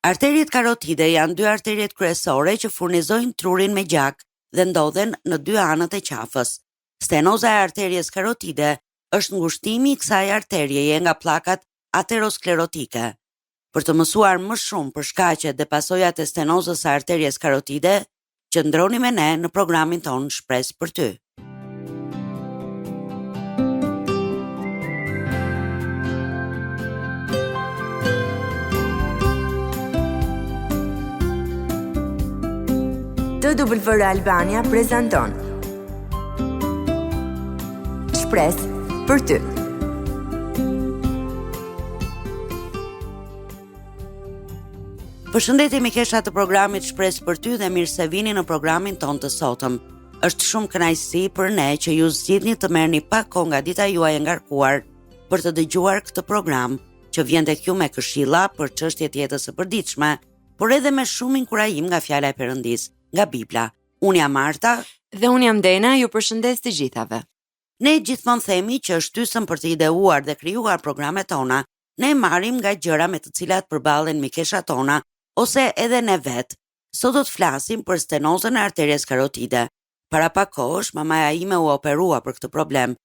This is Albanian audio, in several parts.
Arteriet karotide janë dy arteriet kryesore që furnizojnë trurin me gjak dhe ndodhen në dy anët e qafës. Stenoza e arteries karotide është ngushtimi i kësaj arterieje nga pllakat aterosklerotike. Për të mësuar më shumë për shkaqet dhe pasojat e stenozës së arteries karotide, qëndroni me ne në programin tonë Shpresë për ty. TWR Albania prezanton Shpresë për ty. Përshëndetje mikesha të programit Shpresë për ty dhe mirë se vini në programin ton të sotëm. Është shumë kënaqësi për ne që ju zgjidhni të merrni pak kohë nga dita juaj e ngarkuar për të dëgjuar këtë program që vjen tek ju me këshilla për çështjet e jetës së përditshme, por edhe me shumë inkurajim nga fjala e Perëndis, nga Bibla. Unë jam Marta Dhe unë jam Dena, ju përshëndes të gjithave. Ne gjithmonë themi që shtysën për të ideuar dhe krijuar programet tona, ne marrim nga gjëra me të cilat përballen mikeshat tona ose edhe ne vetë. Sot do të flasim për stenozën e arteries karotide. Para pak kohësh mamaja ime u operua për këtë problem.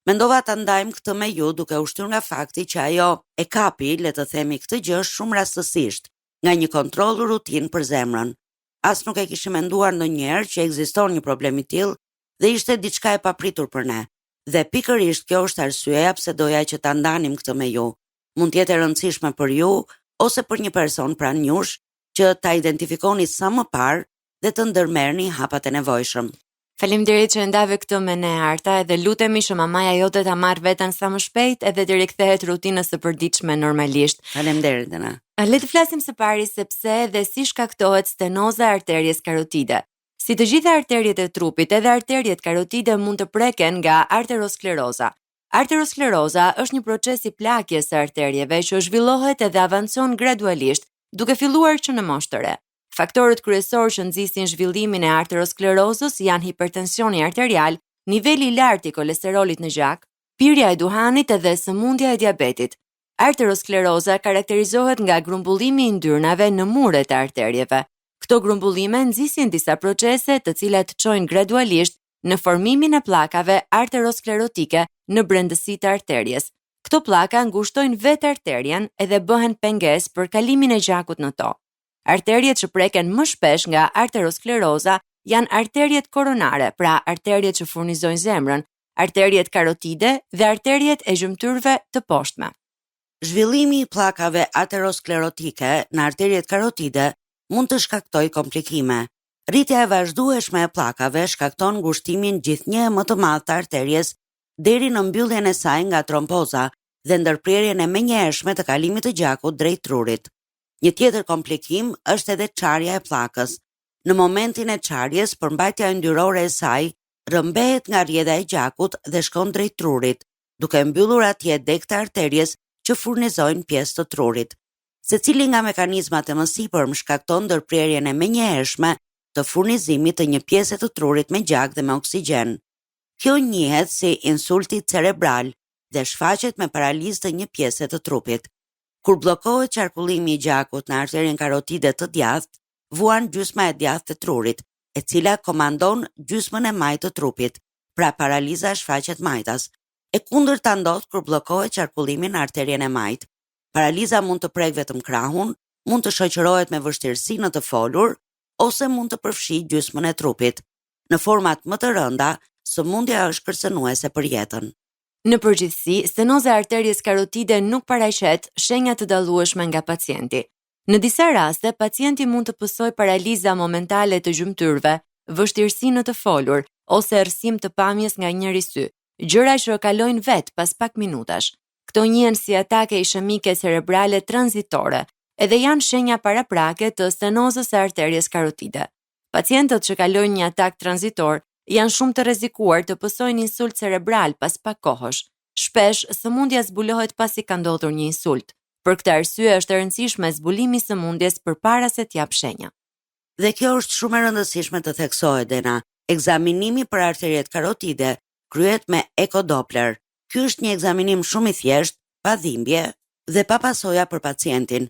Mendova ta ndajmë këtë me ju duke u shtyr nga fakti që ajo e kapi, le të themi këtë gjë shumë rastësisht, nga një kontroll rutinë për zemrën. As nuk e kishim menduar ndonjëherë që ekziston një problem i tillë dhe ishte diçka e papritur për ne. Dhe pikërisht kjo është arsyeja pse doja që ta ndanim këtë me ju. Mund të jetë e rëndësishme për ju ose për një person pranë jush që ta identifikoni sa më parë dhe të ndërmerrni hapat e nevojshëm. Faleminderit që ndave këtë me ne Arta dhe lutemi që mamaja jote ta marrë veten sa më shpejt edhe të rikthehet rutinës së përditshme normalisht. Faleminderit Dena. Le të flasim së pari sepse dhe si shkaktohet stenoza e arteries karotide. Si të gjitha arteriet e trupit, edhe arteriet karotide mund të preken nga arteroskleroza. Arteroskleroza është një proces i plakjes së arterieve që zhvillohet edhe avancon gradualisht, duke filluar që në moshë të re. Faktorët kryesorë që nxisin zhvillimin e arterosklerozës janë hipertensioni arterial, niveli i lartë i kolesterolit në gjak, pirja e duhanit edhe sëmundja e diabetit. Arteroskleroza karakterizohet nga grumbullimi i ndyrnave në muret e arterieve. Këto grumbullime nxisin disa procese të cilat çojnë gradualisht në formimin e pllakave arterosklerotike në brendësitë të arterjes. Këto pllaka ngushtojnë vetë arterien edhe bëhen pengesë për kalimin e gjakut në to. Arteriet që preken më shpesh nga arteroskleroza janë arteriet koronare, pra arteriet që furnizojnë zemrën, arteriet karotide dhe arteriet e gjymtyrëve të poshtme. Zhvillimi i pllakave aterosklerotike në arteriet karotide mund të shkaktojë komplikime. Rritja e vazhdueshme e pllakave shkakton ngushtimin gjithnjë më të madh të arteries deri në mbylljen e saj nga tromboza dhe ndërprerjen e menjëhershme të kalimit të gjakut drejt trurit. Një tjetër komplikim është edhe çarja e pllakës. Në momentin e çarjes, përmbajtja yndyrore e saj rrëmbehet nga rrjedha e gjakut dhe shkon drejt trurit, duke mbyllur atje degtë të arteries që furnizojnë pjesë të trurit. Secili nga mekanizmat e mësipërm shkakton ndërprerjen e menjëhershme të furnizimit të një pjese të trurit me gjak dhe me oksigjen. Kjo njihet si insulti cerebral dhe shfaqet me paralizë të një pjese të trupit. Kur bllokohet qarkullimi i gjakut në arterien karotide të djathtë, vuan gjysma e djathtë e trurit, e cila komandon gjysmën e majtë të trupit, pra paraliza shfaqet majtas. E kundërta ndodh kur bllokohet qarkullimi në arterien e majtë. Paraliza mund të prek vetëm krahun, mund të shoqërohet me vështirësi në të folur, ose mund të përfshijë gjysmën e trupit. Në format më të rënda, sëmundja është kërcënuese për jetën. Në përgjithësi, stenoza e arteries karotide nuk paraqet shenja të dallueshme nga pacienti. Në disa raste, pacienti mund të pësojë paraliza momentale të gjymtyrëve, vështirësi në të folur ose errësim të pamjes nga njëri sy, gjëra që kalojnë vetë pas pak minutash. Këto njihen si atake ishemike cerebrale tranzitore, edhe janë shenja paraprake të stenozës së arteries karotide. Pacientët që kalojnë një atak tranzitor janë shumë të rrezikuar të pësojnë insult cerebral pas pak kohësh. Shpesh, sëmundja zbulohet pasi ka ndodhur një insult. Për këtë arsye është e rëndësishme zbulimi i sëmundjes përpara se të jap shenja. Dhe kjo është shumë e rëndësishme të theksohet, Dena. Ekzaminimi për arteriet karotide kryhet me ekodoppler. Ky është një ekzaminim shumë i thjeshtë, pa dhimbje dhe pa pasoja për pacientin.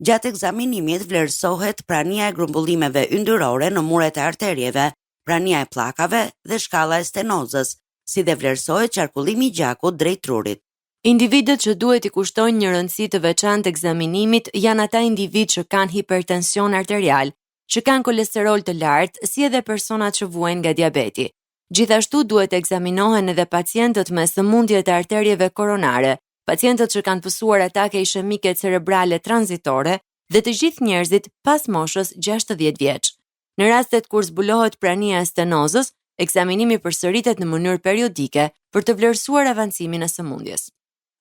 Gjatë ekzaminimit vlerësohet prania e grumbullimeve yndyrore në muret e arterieve, prania e pllakave dhe shkalla e stenozës, si dhe vlerësohet qarkullimi i gjakut drejt trurit. Individët që duhet i kushtojnë një rëndësi të veçantë ekzaminimit janë ata individ që kanë hipertension arterial, që kanë kolesterol të lartë, si edhe personat që vuajnë nga diabeti. Gjithashtu duhet ekzaminohen edhe pacientët me sëmundje të arterieve koronare, pacientët që kanë pësuar atake ishemike cerebrale tranzitore dhe të gjithë njerëzit pas moshës 60 vjeç. Në rastet kur zbulohet prania e stenozës, ekzaminimi përsëritet në mënyrë periodike për të vlerësuar avancimin e sëmundjes.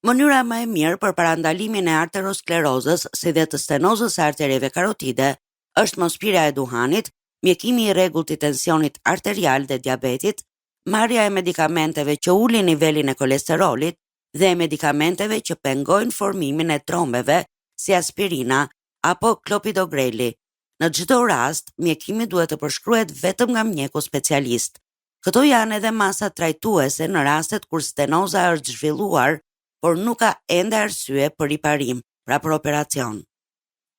Mënyra më e mirë për parandalimin e arterosklerozës, si dhe të stenozës së arterieve karotide, është mos pirja e duhanit, mjekimi i rregullt i tensionit arterial dhe diabetit, marrja e medikamenteve që ulin nivelin e kolesterolit dhe e medikamenteve që pengojnë formimin e trombeve, si aspirina apo klopidogreli. Në çdo rast, mjekimi duhet të përshkruhet vetëm nga mjeku specialist. Këto janë edhe masat trajtuese në rastet kur stenoza është zhvilluar, por nuk ka ende arsye për riparim, pra për operacion.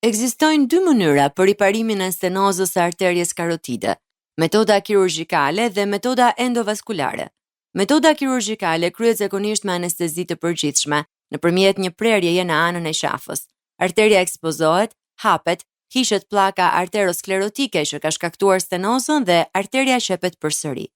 Ekzistojnë dy mënyra për riparimin e stenozës së arterjes karotide, metoda kirurgjikale dhe metoda endovaskulare. Metoda kirurgjikale kryhet zakonisht me anestezi të përgjithshme, nëpërmjet një prerjeje në anën e qafës. Arteria ekspozohet, hapet, hishet pllaka arterosklerotike që ka shkaktuar stenozën dhe arteria qepet përsëri.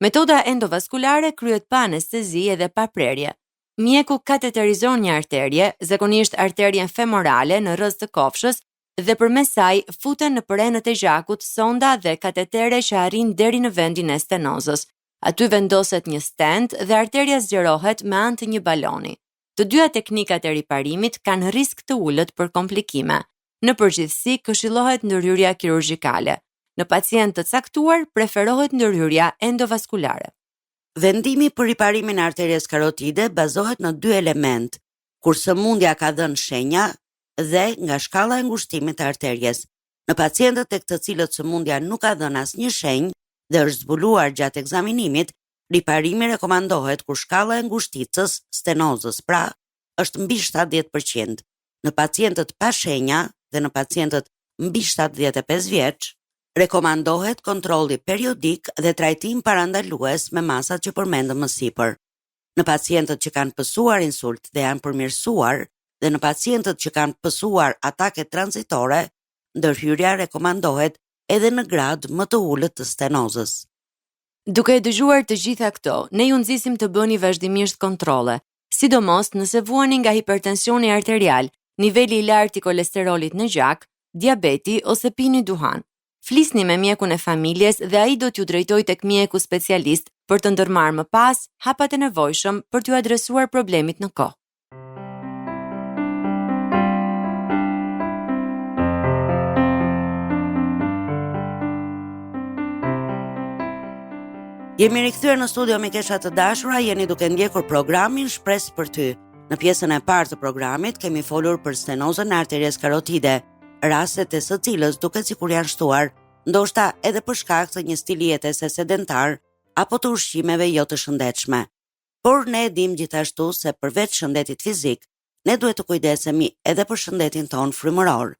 Metoda endovaskulare kryhet pa anestezi edhe pa prerje. Mjeku kateterizon një arterie, zakonisht arterien femorale në rrëz të kofshës, dhe përmes saj futen në përrenët e gjakut sonda dhe katetere që arrin deri në vendin e stenozës. Aty vendoset një stent dhe arteria zgjerohet me anë të një baloni. Të dyja teknikat e riparimit kanë risk të ulët për komplikime. Në përgjithësi këshillohet ndërhyrja kirurgjikale. Në pacient të caktuar preferohet ndërhyrja endovaskulare. Vendimi për riparimin e arterjes karotide bazohet në dy element, kur sëmundja ka dhënë shenja dhe nga shkalla e ngushtimit të arterjes. Në pacientët tek të cilët sëmundja nuk ka dhënë asnjë shenjë dhe është zbuluar gjatë ekzaminimit, riparimi rekomandohet kur shkalla e ngushticës, stenozës pra, është mbi 70%. Në pacientët pa shenja dhe në pacientët mbi 75 vjeç, rekomandohet kontrolli periodik dhe trajtim parandalues me masat që përmendëm më sipër. Në pacientët që kanë pësuar insult dhe janë përmirësuar dhe në pacientët që kanë pësuar atake tranzitore, ndërhyrja rekomandohet edhe në grad më të ulët të stenozës. Duke e dëgjuar të gjitha këto, ne ju nxisim të bëni vazhdimisht kontrolle, sidomos nëse vuani nga hipertensioni arterial, niveli i lartë i kolesterolit në gjak, diabeti ose pini duhan. Flisni me mjekun e familjes dhe ai do t'ju drejtojë tek mjeku specialist për të ndërmarrë më pas hapat e nevojshëm për t'ju adresuar problemit në kohë. Jemi rikthyer në studio mikesha të dashura, jeni duke ndjekur programin Shpresë për ty. Në pjesën e parë të programit kemi folur për stenozën e arterjes karotide, rastet e së cilës duket sikur janë shtuar, ndoshta edhe për shkak të një stili jetese sedentar apo të ushqimeve jo të shëndetshme. Por ne dim gjithashtu se përveç shëndetit fizik, ne duhet të kujdesemi edhe për shëndetin ton frymëror.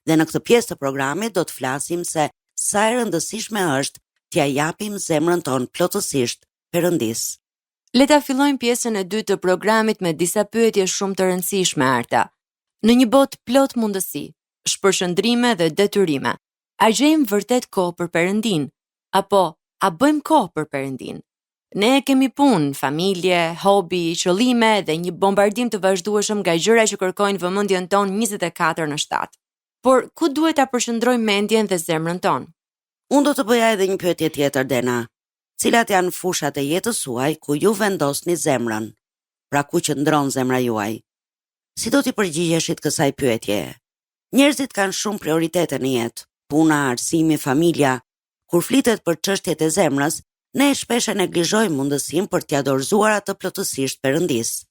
Dhe në këtë pjesë të programit do të flasim se sa e rëndësishme është t'ja japim zemrën ton plotësisht Perëndis. Le ta fillojmë pjesën e dytë të programit me disa pyetje shumë të rëndësishme, Arta. Në një botë plot mundësi, shpërshëndrime dhe detyrime, a gjejmë vërtet kohë për Perëndin? Apo a bëjmë kohë për Perëndin? Ne kemi punë, familje, hobi, qëllime dhe një bombardim të vazhdueshëm nga gjëra që kërkojnë vëmendjen tonë 24/7. Por ku duhet ta përshëndrojmë mendjen dhe zemrën tonë? Unë do të bëja edhe një pyetje tjetër, Dena. Cilat janë fushat e jetës suaj ku ju vendosni zemrën? Pra ku qëndron zemra juaj? Si do t'i përgjigjeshit kësaj pyetje? Njerëzit kanë shumë prioritete në jetë, puna, arsimi, familja. Kur flitet për çështjet e zemrës, ne shpesh e neglizhojmë mundësinë për t'ia dorëzuar atë plotësisht Perëndis.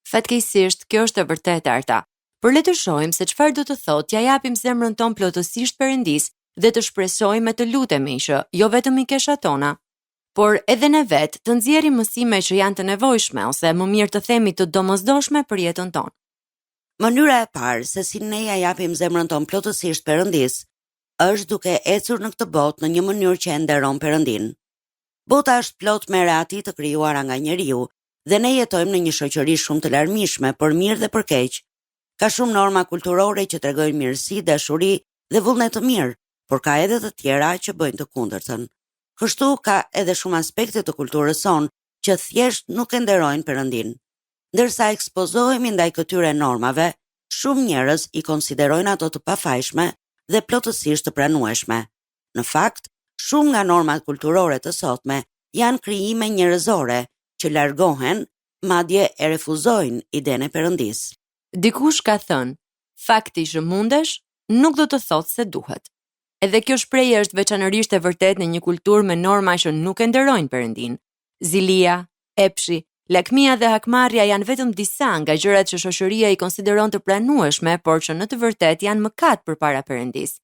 Fatkeqësisht, kjo është e vërtetë, Arta. Por le të shohim se çfarë do të thotë t'ia japim zemrën tonë plotësisht Perëndis dhe të shpresojmë e të lutemi që jo vetëm i kesha tona, por edhe ne vetë të nxjerrim mësime që janë të nevojshme ose më mirë të themi të domosdoshme për jetën tonë. Mënyra e parë se si ne ja japim zemrën tonë plotësisht Perëndis është duke ecur në këtë botë në një mënyrë që e nderon Perëndin. Bota është plot me reati të krijuara nga njeriu dhe ne jetojmë në një shoqëri shumë të larmishme për mirë dhe për keq. Ka shumë norma kulturore që tregojnë mirësi, dashuri dhe vullnet të mirë, por ka edhe të tjera që bëjnë të kundërtën. Kështu ka edhe shumë aspekte të kulturës sonë që thjesht nuk e nderojnë Perëndin. Ndërsa ekspozohemi ndaj këtyre normave, shumë njerëz i konsiderojnë ato të pafajshme dhe plotësisht të pranueshme. Në fakt, shumë nga normat kulturore të sotme janë krijime njerëzore që largohen, madje e refuzojnë idenë e Perëndis. Dikush ka thënë, fakti që mundesh nuk do të thotë se duhet. Edhe kjo shprehje është veçanërisht e vërtet në një kulturë me norma që nuk e nderojnë Perëndin. Zilia, epshi, lakmia dhe hakmarrja janë vetëm disa nga gjërat që shoqëria i konsideron të pranueshme, por që në të vërtetë janë mëkat përpara Perëndis.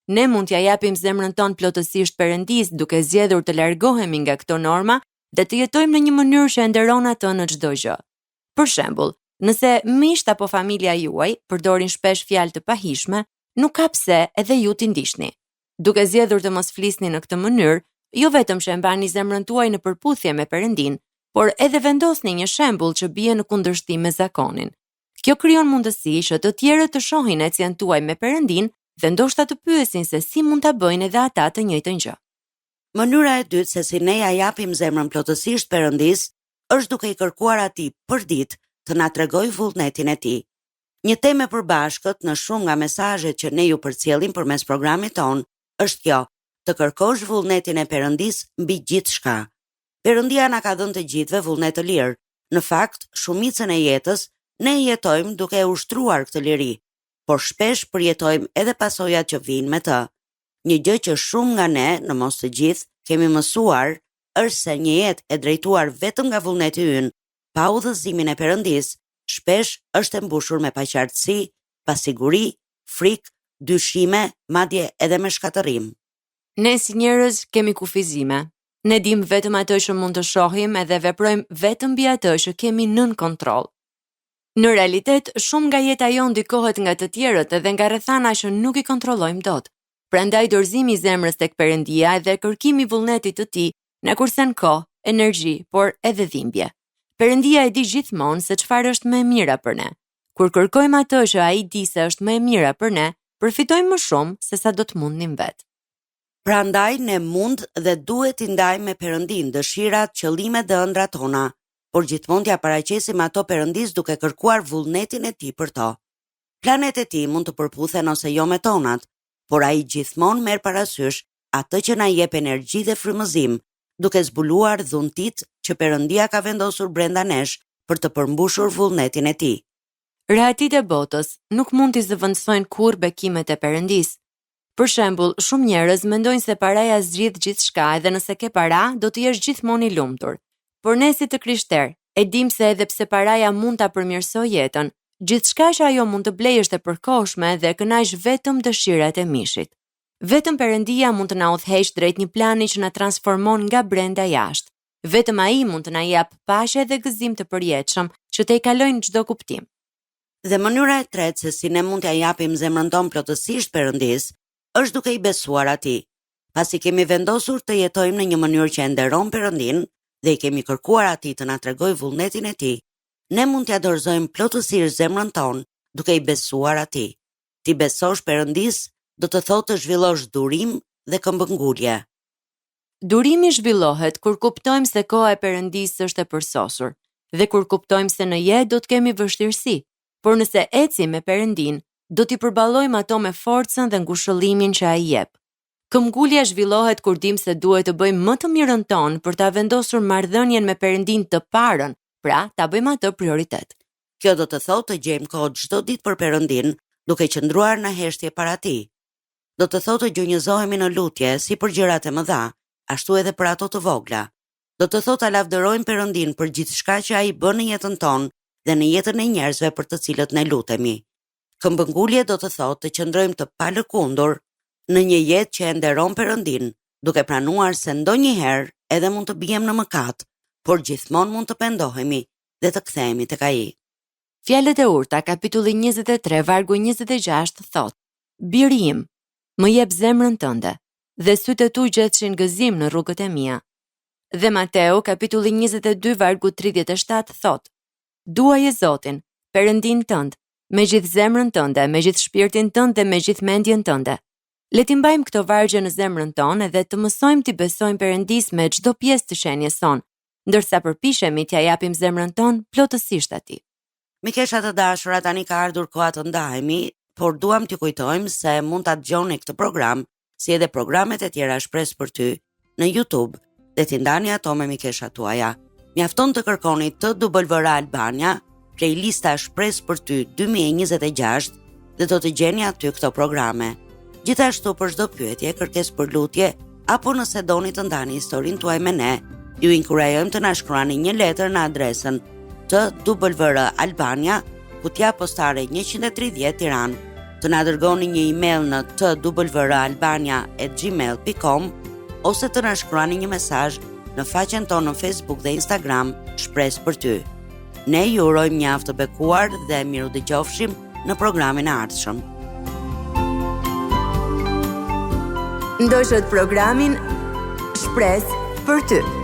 Ne mund t'ja japim zemrën tonë plotësisht Perëndis duke zgjedhur të largohemi nga këto norma dhe të jetojmë në një mënyrë që e nderon atë në çdo gjë. Për shembull, nëse miqt apo familja juaj përdorin shpesh fjalë të pahishme, nuk ka pse edhe ju t'i ndiqni. Duke zgjedhur të mos flisni në këtë mënyrë, jo vetëm që e mbani zemrën tuaj në përputhje me Perëndin, por edhe vendosni një shembull që bie në kundërshtim me zakonin. Kjo krijon mundësi që të tjerët të shohin ecjen tuaj me Perëndin dhe ndoshta të pyesin se si mund ta bëjnë edhe ata të njëjtën gjë. Mënyra e dytë se si ne ja japim zemrën plotësisht Perëndis është duke i kërkuar atij përdit të na tregojë vullnetin e tij. Një temë e përbashkët në shumë nga mesazhet që ne ju përcjellim përmes programit ton është kjo: të kërkosh vullnetin e Perëndis mbi gjithçka. Perëndia na ka dhënë të gjithëve vullnet të lirë. Në fakt, shumicën e jetës ne jetojmë duke e ushtruar këtë liri, por shpesh përjetojmë edhe pasojat që vijnë me të. Një gjë që shumë nga ne, në mos të gjithë, kemi mësuar është se një jetë e drejtuar vetëm nga vullneti ynë, pa udhëzimin e Perëndis, shpesh është e mbushur me paqartësi, pasiguri, frikë, dyshime, madje edhe me shkatërrim. Ne si njerëz kemi kufizime. Ne dim vetëm atë që mund të shohim edhe veprojmë vetëm mbi atë që kemi nën kontroll. Në realitet, shumë nga jeta jonë ndikohet nga të tjerët edhe nga rrethana që nuk i kontrollojmë dot. Prandaj dorëzimi i zemrës tek Perëndia dhe kërkimi i vullnetit të tij na kursen kohë, energji, por edhe dhimbje. Perëndia e di gjithmonë se çfarë është më e mira për ne. Kur kërkojmë atë që ai di se është më e mira për ne, përfitojmë më shumë se sa do të mundnim vetë. Prandaj ne mund dhe duhet t'i ndajmë me Perëndin dëshirat, qëllimet dhe ëndrat tona, por gjithmonë t'ja paraqesim ato Perëndis duke kërkuar vullnetin e tij për to. Planet e tij mund të përputhen ose jo me tonat, por ai gjithmonë merr parasysh atë që na jep energji dhe frymëzim, duke zbuluar dhuntit që Perëndia ka vendosur brenda nesh për të përmbushur vullnetin e tij. Rehatit e botës nuk mund t'i zëvendësojnë kurrë bekimet e Perëndis. Për shembull, shumë njerëz mendojnë se paraja zgjidh gjithçka edhe nëse ke para, do të jesh gjithmonë i lumtur. Por ne si të krishterë, e dim se edhe pse paraja mund ta përmirësojë jetën, gjithçka që ajo mund të blejë është e përkohshme dhe kënaq vetëm dëshirat e mishit. Vetëm Perëndia mund të na udhëheqë drejt një plani që na transformon nga brenda jashtë. Vetëm ai mund të na jap paqe dhe gëzim të përjetshëm që te i kalojnë çdo kuptim. Dhe mënyra e tretë se si ne mund t'ja japim zemrën tonë plotësisht Perëndis është duke i besuar atij. Pasi kemi vendosur të jetojmë në një mënyrë që e nderon Perëndin dhe i kemi kërkuar atij të na tregojë vullnetin e tij, ne mund t'ja dorëzojmë plotësisht zemrën tonë duke i besuar atij. Ti besosh Perëndis do të thotë të zhvillosh durim dhe këmbëngulje. Durimi zhvillohet kur kuptojmë se koha e Perëndis është e përsosur dhe kur kuptojmë se në jetë do të kemi vështirësi, por nëse ecim me Perëndin, do t'i përballojmë ato me forcën dhe ngushëllimin që ai jep. Këmbëngulja zhvillohet kur dim se duhet të bëjmë më të mirën tonë për ta vendosur marrëdhënien me Perëndin të parën, pra ta bëjmë atë prioritet. Kjo do të thotë të gjejmë kohë çdo ditë për Perëndin, duke qëndruar në heshtje para tij. Do të thotë të gjunjëzohemi në lutje si për gjërat e mëdha, ashtu edhe për ato të vogla. Do të thotë ta lavdërojmë Perëndin për gjithçka që ai bën në jetën tonë dhe në jetën e njerëzve për të cilët ne lutemi. Këmbëngulje do të thotë të qëndrojmë të palëkundur në një jetë që e nderon Perëndin, duke pranuar se ndonjëherë edhe mund të bijem në mëkat, por gjithmonë mund të pendohemi dhe të kthehemi tek ai. Fjalët e urta, kapitulli 23, vargu 26 thot: Biri im, më jep zemrën tënde, dhe sytë e tu gjetëshin gëzim në rrugët e mia. Dhe Mateu, kapitulli 22, vargu 37 thot: Duaje Zotin, Perëndin tënd, me gjithë zemrën tënde, me gjithë shpirtin tënd dhe me gjithë mendjen tënde. Le t'i mbajmë këto vargje në zemrën tonë dhe të mësojmë t'i besojmë Perëndis me çdo pjesë të shenjes sonë, ndërsa përpiqemi t'ia japim zemrën tonë plotësisht atij. Mikesha të dashura, tani ka ardhur koha të ndahemi, por duam t'ju kujtojmë se mund ta dëgjoni këtë program, si edhe programet e tjera Shpresë për ty në YouTube dhe t'i ndani ato me mikeshat tuaja. Mjafton të kërkoni TWR Albania, playlista Shpresë për ty 2026 dhe do të gjeni aty këto programe. Gjithashtu për çdo pyetje, kërkesë për lutje apo nëse doni të ndani historinë tuaj me ne, ju inkurajojmë të na shkruani një letër në adresën TWR Albania, kutja postare 130 Tiranë. Të na dërgoni një email në twralbania@gmail.com ose të na shkruani një mesazh në faqen tonë në Facebook dhe Instagram Shpresë për ty. Ne ju urojmë një javë të bekuar dhe miru dëgjofshim në programin e ardhshëm. Ndoshët programin Shpresë për ty.